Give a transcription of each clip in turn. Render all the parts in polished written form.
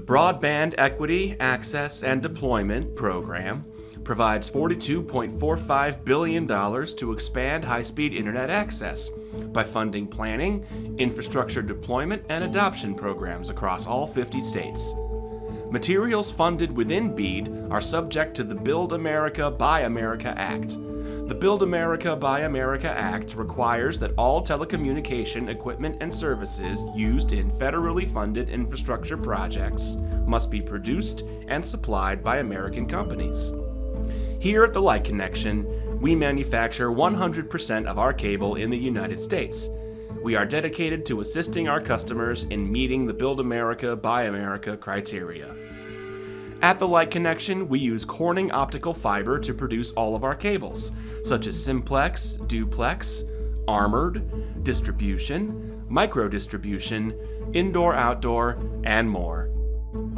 The Broadband Equity, Access, and Deployment Program provides $42.45 billion to expand high-speed internet access by funding planning, infrastructure deployment, and adoption programs across all 50 states. Materials funded within BEAD are subject to the Build America, Buy America Act. The Build America, Buy America Act requires that all telecommunication equipment and services used in federally funded infrastructure projects must be produced and supplied by American companies. Here at the Light Connection, we manufacture 100% of our cable in the United States. We are dedicated to assisting our customers in meeting the Build America, Buy America criteria. At the Light Connection, we use Corning optical fiber to produce all of our cables, such as simplex, duplex, armored, distribution, micro-distribution, indoor-outdoor, and more.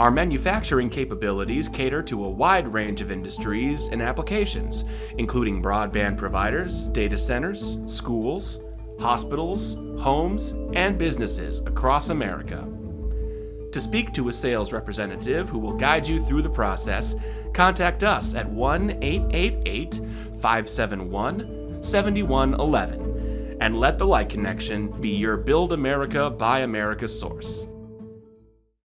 Our manufacturing capabilities cater to a wide range of industries and applications, including broadband providers, data centers, schools, hospitals, homes, and businesses across America. To speak to a sales representative who will guide you through the process, contact us at 1-888-571-7111 and let the Light Connection be your Build America, Buy America source.